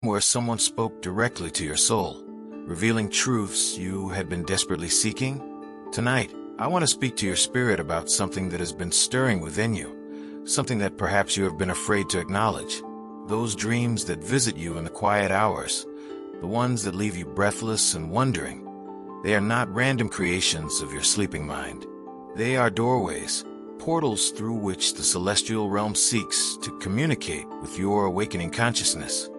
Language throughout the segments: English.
where someone spoke directly to your soul, revealing truths you had been desperately seeking. Tonight, I want to speak to your spirit about something that has been stirring within you, something that perhaps you have been afraid to acknowledge. Those dreams that visit you in the quiet hours, the ones that leave you breathless and wondering. They are not random creations of your sleeping mind. They are doorways, portals through which the celestial realm seeks to communicate with your awakening consciousness.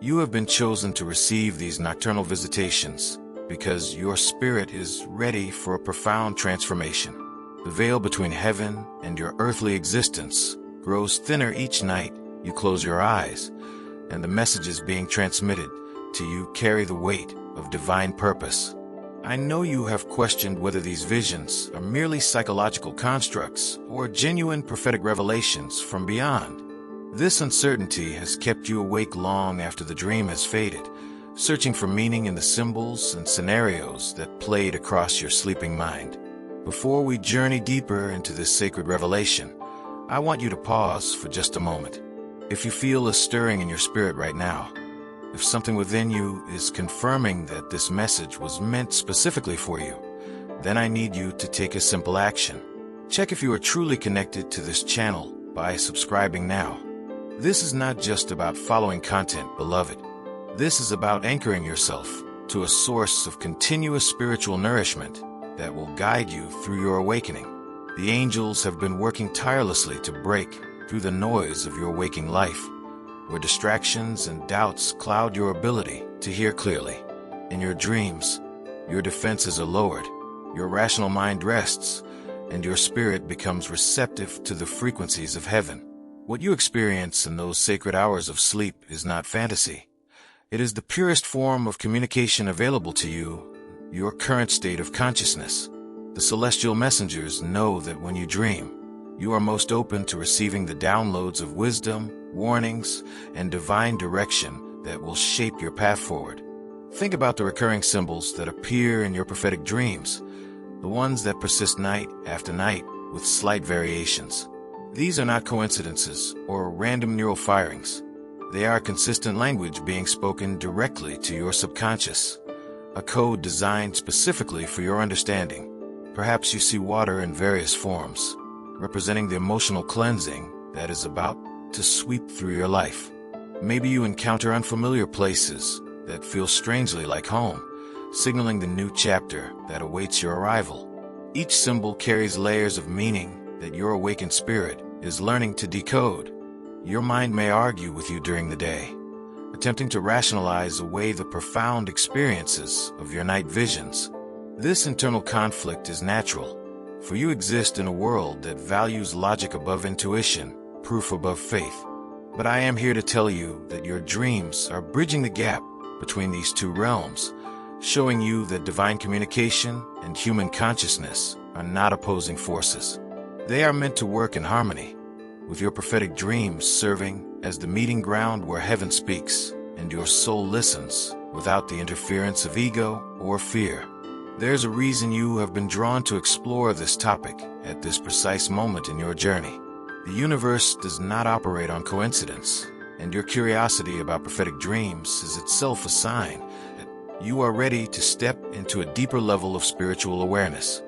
You have been chosen to receive these nocturnal visitations because your spirit is ready for a profound transformation. The veil between heaven and your earthly existence grows thinner each night you close your eyes, and the messages being transmitted to you carry the weight of divine purpose. I know you have questioned whether these visions are merely psychological constructs or genuine prophetic revelations from beyond. This uncertainty has kept you awake long after the dream has faded, searching for meaning in the symbols and scenarios that played across your sleeping mind. Before we journey deeper into this sacred revelation, I want you to pause for just a moment. If you feel a stirring in your spirit right now, if something within you is confirming that this message was meant specifically for you, then I need you to take a simple action. Check if you are truly connected to this channel by subscribing now. This is not just about following content, beloved. This is about anchoring yourself to a source of continuous spiritual nourishment that will guide you through your awakening. The angels have been working tirelessly to break through the noise of your waking life, where distractions and doubts cloud your ability to hear clearly. In your dreams, your defenses are lowered, your rational mind rests, and your spirit becomes receptive to the frequencies of heaven. What you experience in those sacred hours of sleep is not fantasy. It is the purest form of communication available to you, your current state of consciousness. The celestial messengers know that when you dream, you are most open to receiving the downloads of wisdom, warnings, and divine direction that will shape your path forward. Think about the recurring symbols that appear in your prophetic dreams, the ones that persist night after night with slight variations. These are not coincidences or random neural firings. They are consistent language being spoken directly to your subconscious, a code designed specifically for your understanding. Perhaps you see water in various forms, representing the emotional cleansing that is about to sweep through your life. Maybe you encounter unfamiliar places that feel strangely like home, signaling the new chapter that awaits your arrival. Each symbol carries layers of meaning that your awakened spirit is learning to decode. Your mind may argue with you during the day, attempting to rationalize away the profound experiences of your night visions. This internal conflict is natural, for you exist in a world that values logic above intuition, proof above faith. But I am here to tell you that your dreams are bridging the gap between these two realms, showing you that divine communication and human consciousness are not opposing forces. They are meant to work in harmony, with your prophetic dreams serving as the meeting ground where heaven speaks and your soul listens without the interference of ego or fear. There's a reason you have been drawn to explore this topic at this precise moment in your journey. The universe does not operate on coincidence, and your curiosity about prophetic dreams is itself a sign that you are ready to step into a deeper level of spiritual awareness.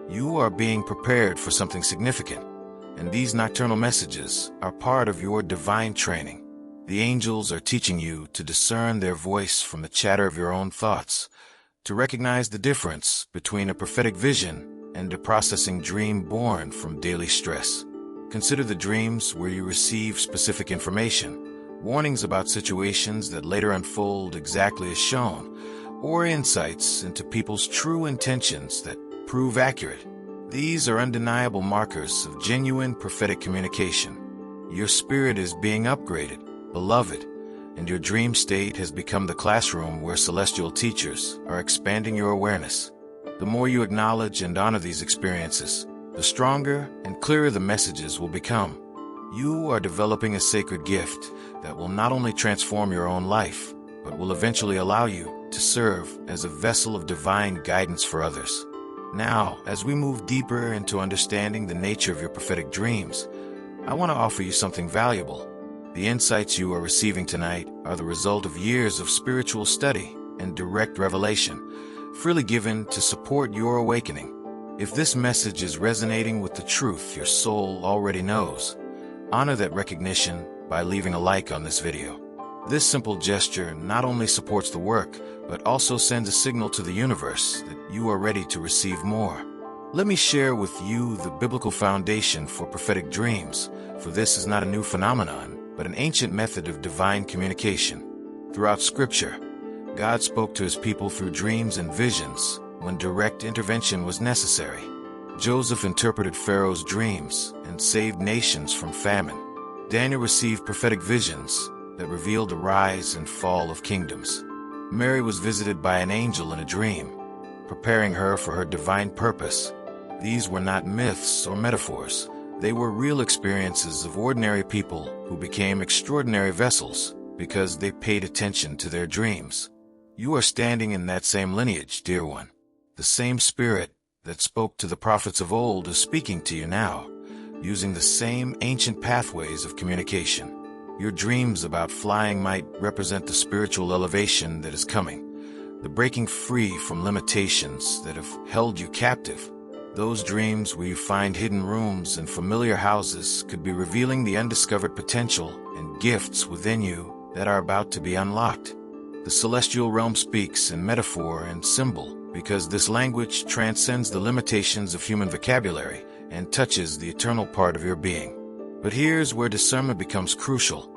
You are being prepared for something significant, and these nocturnal messages are part of your divine training. The angels are teaching you to discern their voice from the chatter of your own thoughts, to recognize the difference between a prophetic vision and a processing dream born from daily stress. Consider the dreams where you receive specific information, warnings about situations that later unfold exactly as shown, or insights into people's true intentions that prove accurate. These are undeniable markers of genuine prophetic communication. Your spirit is being upgraded, beloved, and your dream state has become the classroom where celestial teachers are expanding your awareness. The more you acknowledge and honor these experiences, the stronger and clearer the messages will become. You are developing a sacred gift that will not only transform your own life, but will eventually allow you to serve as a vessel of divine guidance for others. Now, as we move deeper into understanding the nature of your prophetic dreams, I want to offer you something valuable. The insights you are receiving tonight are the result of years of spiritual study and direct revelation, freely given to support your awakening. If this message is resonating with the truth your soul already knows, honor that recognition by leaving a like on this video. This simple gesture not only supports the work, but also sends a signal to the universe that you are ready to receive more. Let me share with you the biblical foundation for prophetic dreams, for this is not a new phenomenon, but an ancient method of divine communication. Throughout Scripture, God spoke to his people through dreams and visions when direct intervention was necessary. Joseph interpreted Pharaoh's dreams and saved nations from famine. Daniel received prophetic visions that revealed the rise and fall of kingdoms. Mary was visited by an angel in a dream, preparing her for her divine purpose. These were not myths or metaphors. They were real experiences of ordinary people who became extraordinary vessels because they paid attention to their dreams. You are standing in that same lineage, dear one. The same spirit that spoke to the prophets of old is speaking to you now, using the same ancient pathways of communication. Your dreams about flying might represent the spiritual elevation that is coming, the breaking free from limitations that have held you captive. Those dreams where you find hidden rooms and familiar houses could be revealing the undiscovered potential and gifts within you that are about to be unlocked. The celestial realm speaks in metaphor and symbol because this language transcends the limitations of human vocabulary and touches the eternal part of your being. But here's where discernment becomes crucial,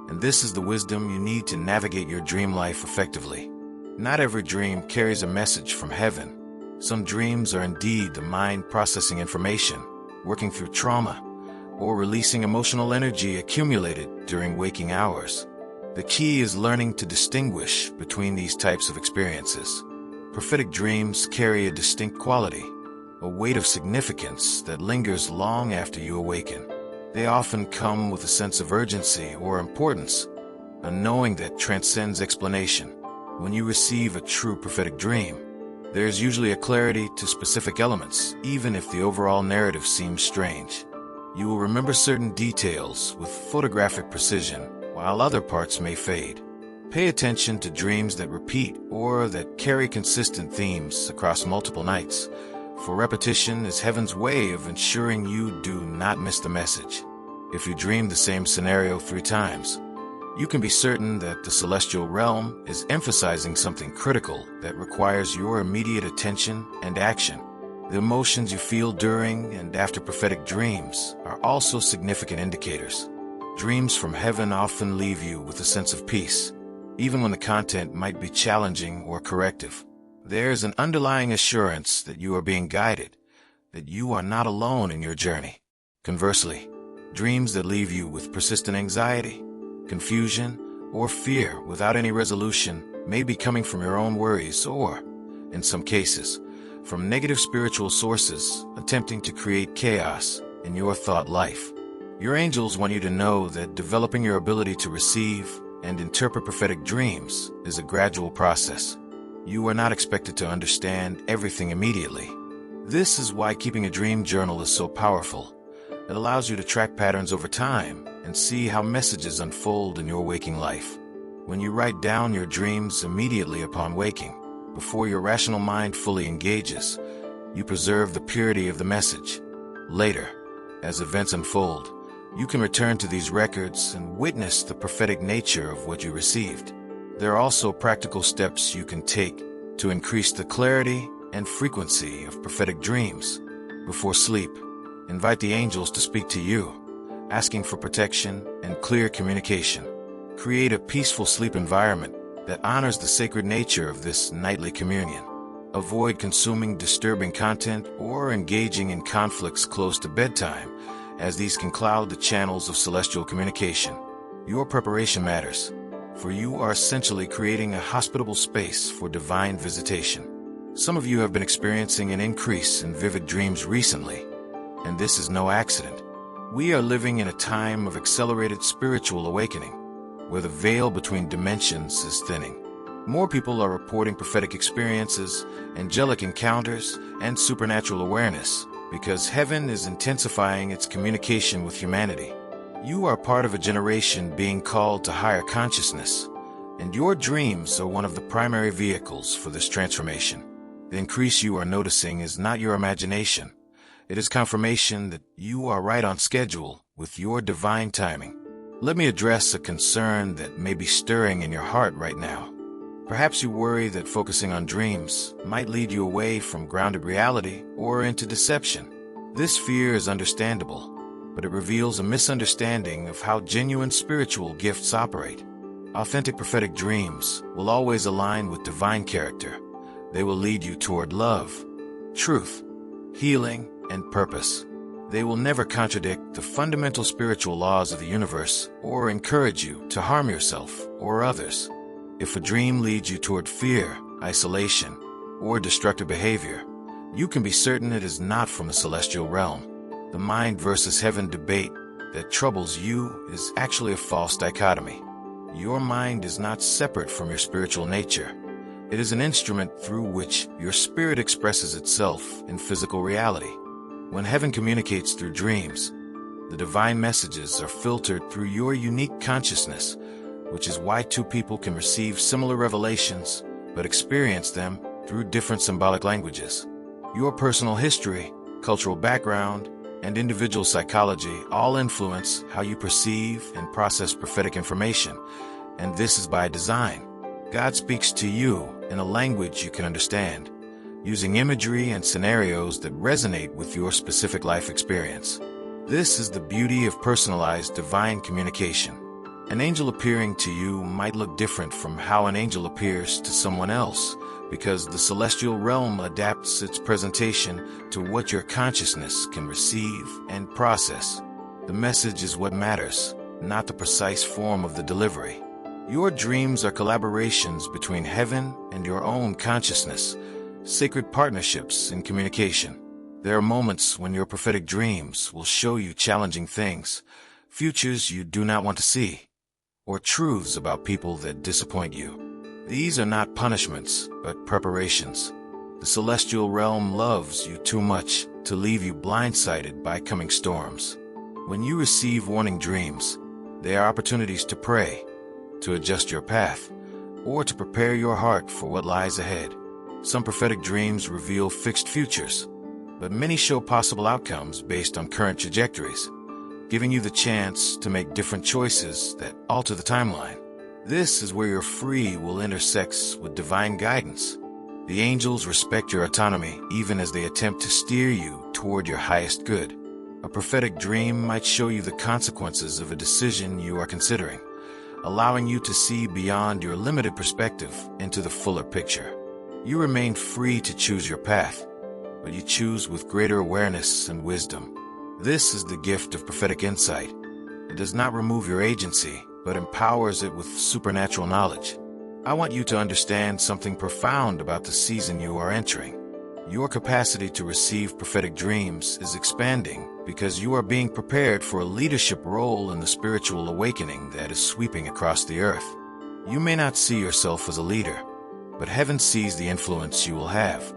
and this is the wisdom you need to navigate your dream life effectively. Not every dream carries a message from heaven. Some dreams are indeed the mind processing information, working through trauma, or releasing emotional energy accumulated during waking hours. The key is learning to distinguish between these types of experiences. Prophetic dreams carry a distinct quality, a weight of significance that lingers long after you awaken. They often come with a sense of urgency or importance, a knowing that transcends explanation. When you receive a true prophetic dream, there's usually a clarity to specific elements, even if the overall narrative seems strange. You will remember certain details with photographic precision, while other parts may fade. Pay attention to dreams that repeat or that carry consistent themes across multiple nights, for repetition is heaven's way of ensuring you do not miss the message. If you dream the same scenario 3 times, you can be certain that the celestial realm is emphasizing something critical that requires your immediate attention and action. The emotions you feel during and after prophetic dreams are also significant indicators. Dreams from heaven often leave you with a sense of peace, even when the content might be challenging or corrective. There's an underlying assurance that you are being guided, that you are not alone in your journey. Conversely, dreams that leave you with persistent anxiety, confusion, or fear without any resolution may be coming from your own worries or, in some cases, from negative spiritual sources attempting to create chaos in your thought life. Your angels want you to know that developing your ability to receive and interpret prophetic dreams is a gradual process. You are not expected to understand everything immediately. This is why keeping a dream journal is so powerful. It allows you to track patterns over time and see how messages unfold in your waking life. When you write down your dreams immediately upon waking, before your rational mind fully engages, you preserve the purity of the message. Later, as events unfold, you can return to these records and witness the prophetic nature of what you received. There are also practical steps you can take to increase the clarity and frequency of prophetic dreams. Before sleep, invite the angels to speak to you, asking for protection and clear communication. Create a peaceful sleep environment that honors the sacred nature of this nightly communion. Avoid consuming disturbing content or engaging in conflicts close to bedtime, as these can cloud the channels of celestial communication. Your preparation matters, for you are essentially creating a hospitable space for divine visitation. Some of you have been experiencing an increase in vivid dreams recently, and this is no accident. We are living in a time of accelerated spiritual awakening, where the veil between dimensions is thinning. More people are reporting prophetic experiences, angelic encounters, and supernatural awareness, because heaven is intensifying its communication with humanity. You are part of a generation being called to higher consciousness, and your dreams are one of the primary vehicles for this transformation. The increase you are noticing is not your imagination. It is confirmation that you are right on schedule with your divine timing. Let me address a concern that may be stirring in your heart right now. Perhaps you worry that focusing on dreams might lead you away from grounded reality or into deception. This fear is understandable, but it reveals a misunderstanding of how genuine spiritual gifts operate. Authentic prophetic dreams will always align with divine character. They will lead you toward love, truth, healing, and purpose. They will never contradict the fundamental spiritual laws of the universe or encourage you to harm yourself or others. If a dream leads you toward fear, isolation, or destructive behavior, you can be certain it is not from the celestial realm. The mind versus heaven debate that troubles you is actually a false dichotomy. Your mind is not separate from your spiritual nature. It is an instrument through which your spirit expresses itself in physical reality. When heaven communicates through dreams, the divine messages are filtered through your unique consciousness, which is why two people can receive similar revelations but experience them through different symbolic languages. Your personal history, cultural background, and individual psychology all influence how you perceive and process prophetic information, and this is by design. God speaks to you in a language you can understand, using imagery and scenarios that resonate with your specific life experience. This is the beauty of personalized divine communication. An angel appearing to you might look different from how an angel appears to someone else, because the celestial realm adapts its presentation to what your consciousness can receive and process. The message is what matters, not the precise form of the delivery. Your dreams are collaborations between heaven and your own consciousness, sacred partnerships in communication. There are moments when your prophetic dreams will show you challenging things, futures you do not want to see, or truths about people that disappoint you. These are not punishments, but preparations. The celestial realm loves you too much to leave you blindsided by coming storms. When you receive warning dreams, they are opportunities to pray, to adjust your path, or to prepare your heart for what lies ahead. Some prophetic dreams reveal fixed futures, but many show possible outcomes based on current trajectories, giving you the chance to make different choices that alter the timeline. This is where your free will intersects with divine guidance. The angels respect your autonomy even as they attempt to steer you toward your highest good. A prophetic dream might show you the consequences of a decision you are considering, allowing you to see beyond your limited perspective into the fuller picture. You remain free to choose your path, but you choose with greater awareness and wisdom. This is the gift of prophetic insight. It does not remove your agency, but empowers it with supernatural knowledge. I want you to understand something profound about the season you are entering. Your capacity to receive prophetic dreams is expanding because you are being prepared for a leadership role in the spiritual awakening that is sweeping across the earth. You may not see yourself as a leader, but heaven sees the influence you will have,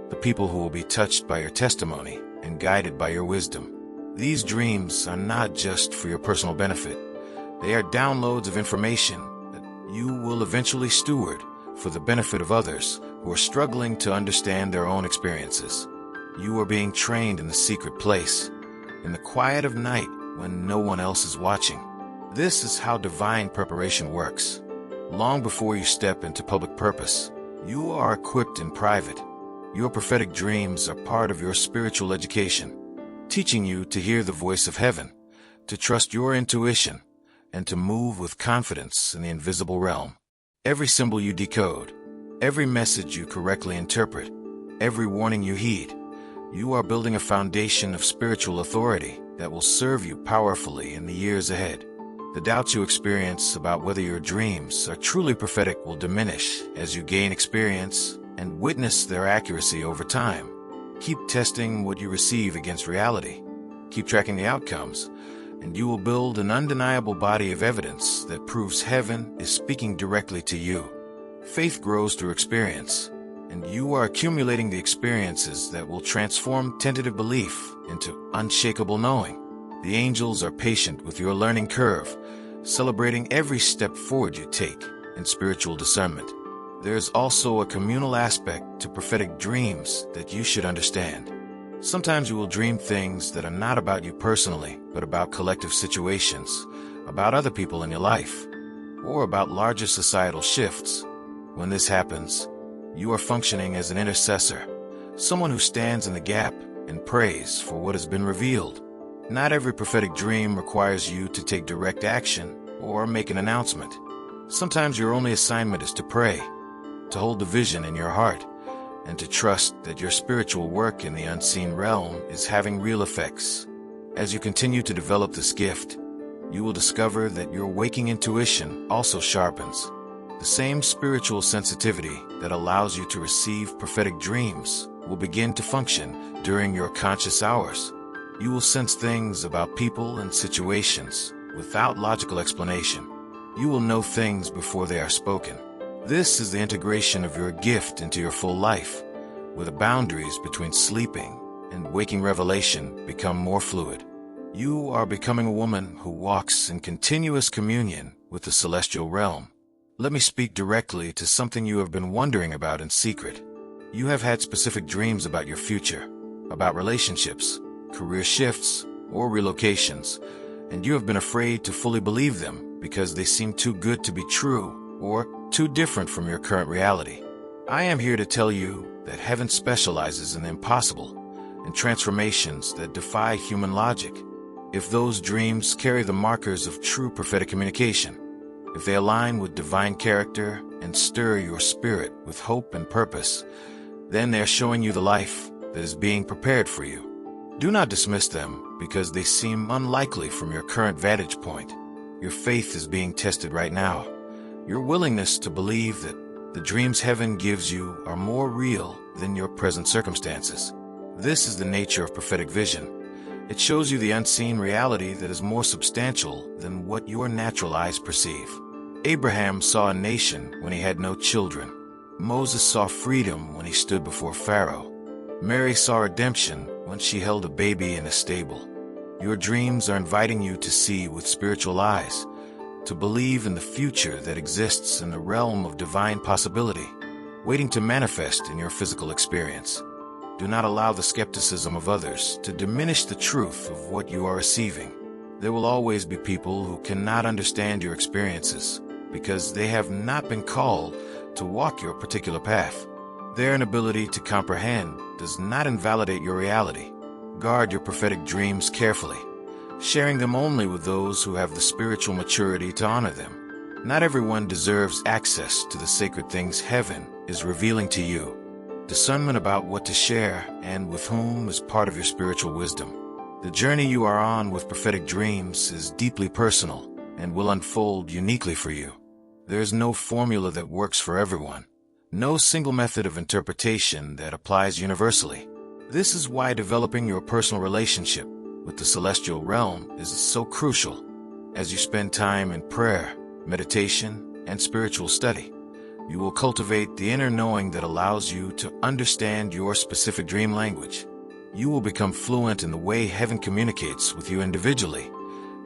the people who will be touched by your testimony and guided by your wisdom. These dreams are not just for your personal benefit. They are downloads of information that you will eventually steward for the benefit of others who are struggling to understand their own experiences. You are being trained in the secret place, in the quiet of night when no one else is watching. This is how divine preparation works. Long before you step into public purpose, you are equipped in private. Your prophetic dreams are part of your spiritual education, teaching you to hear the voice of heaven, to trust your intuition, and to move with confidence in the invisible realm. Every symbol you decode, every message you correctly interpret, every warning you heed, you are building a foundation of spiritual authority that will serve you powerfully in the years ahead. The doubts you experience about whether your dreams are truly prophetic will diminish as you gain experience and witness their accuracy over time. Keep testing what you receive against reality. Keep tracking the outcomes, and you will build an undeniable body of evidence that proves heaven is speaking directly to you. Faith grows through experience, and you are accumulating the experiences that will transform tentative belief into unshakable knowing. The angels are patient with your learning curve, celebrating every step forward you take in spiritual discernment. There's also a communal aspect to prophetic dreams that you should understand. Sometimes you will dream things that are not about you personally, but about collective situations, about other people in your life, or about larger societal shifts. When this happens, you are functioning as an intercessor, someone who stands in the gap and prays for what has been revealed. Not every prophetic dream requires you to take direct action or make an announcement. Sometimes your only assignment is to pray, to hold the vision in your heart, and to trust that your spiritual work in the unseen realm is having real effects. As you continue to develop this gift, you will discover that your waking intuition also sharpens. The same spiritual sensitivity that allows you to receive prophetic dreams will begin to function during your conscious hours. You will sense things about people and situations without logical explanation. You will know things before they are spoken. This is the integration of your gift into your full life, where the boundaries between sleeping and waking revelation become more fluid. You are becoming a woman who walks in continuous communion with the celestial realm. Let me speak directly to something you have been wondering about in secret. You have had specific dreams about your future, about relationships, career shifts, or relocations, and you have been afraid to fully believe them because they seem too good to be true or too different from your current reality. I am here to tell you that heaven specializes in the impossible, in transformations that defy human logic. If those dreams carry the markers of true prophetic communication, if they align with divine character and stir your spirit with hope and purpose, then they are showing you the life that is being prepared for you. Do not dismiss them because they seem unlikely from your current vantage point. Your faith is being tested right now. Your willingness to believe that the dreams heaven gives you are more real than your present circumstances. This is the nature of prophetic vision. It shows you the unseen reality that is more substantial than what your natural eyes perceive. Abraham saw a nation when he had no children. Moses saw freedom when he stood before Pharaoh. Mary saw redemption when she held a baby in a stable. Your dreams are inviting you to see with spiritual eyes, to believe in the future that exists in the realm of divine possibility, waiting to manifest in your physical experience. Do not allow the skepticism of others to diminish the truth of what you are receiving. There will always be people who cannot understand your experiences because they have not been called to walk your particular path. Their inability to comprehend does not invalidate your reality. Guard your prophetic dreams carefully, sharing them only with those who have the spiritual maturity to honor them. Not everyone deserves access to the sacred things heaven is revealing to you. Discernment about what to share and with whom is part of your spiritual wisdom. The journey you are on with prophetic dreams is deeply personal and will unfold uniquely for you. There is no formula that works for everyone, no single method of interpretation that applies universally. This is why developing your personal relationship with the celestial realm is so crucial. As you spend time in prayer, meditation, and spiritual study, you will cultivate the inner knowing that allows you to understand your specific dream language. You will become fluent in the way heaven communicates with you individually,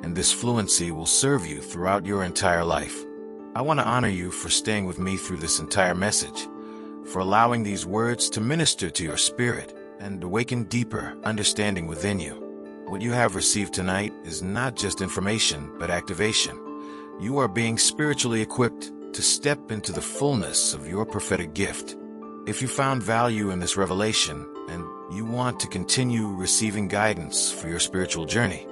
and this fluency will serve you throughout your entire life. I want to honor you for staying with me through this entire message, for allowing these words to minister to your spirit and awaken deeper understanding within you. What you have received tonight is not just information, but activation. You are being spiritually equipped to step into the fullness of your prophetic gift. If you found value in this revelation and you want to continue receiving guidance for your spiritual journey,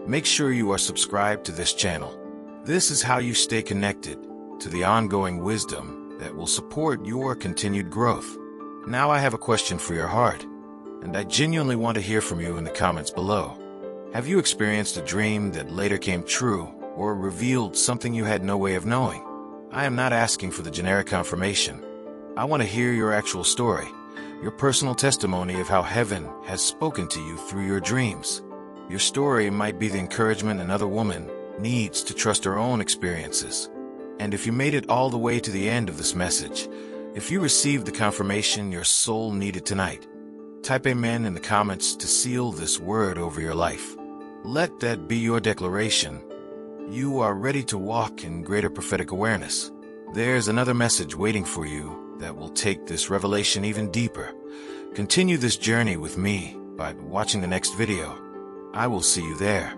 make sure you are subscribed to this channel. This is how you stay connected to the ongoing wisdom that will support your continued growth. Now I have a question for your heart, and I genuinely want to hear from you in the comments below. Have you experienced a dream that later came true or revealed something you had no way of knowing? I am not asking for the generic confirmation. I want to hear your actual story, your personal testimony of how heaven has spoken to you through your dreams. Your story might be the encouragement another woman needs to trust her own experiences. And if you made it all the way to the end of this message, if you received the confirmation your soul needed tonight, type amen in the comments to seal this word over your life. Let that be your declaration. You are ready to walk in greater prophetic awareness. There's another message waiting for you that will take this revelation even deeper. Continue this journey with me by watching the next video. I will see you there.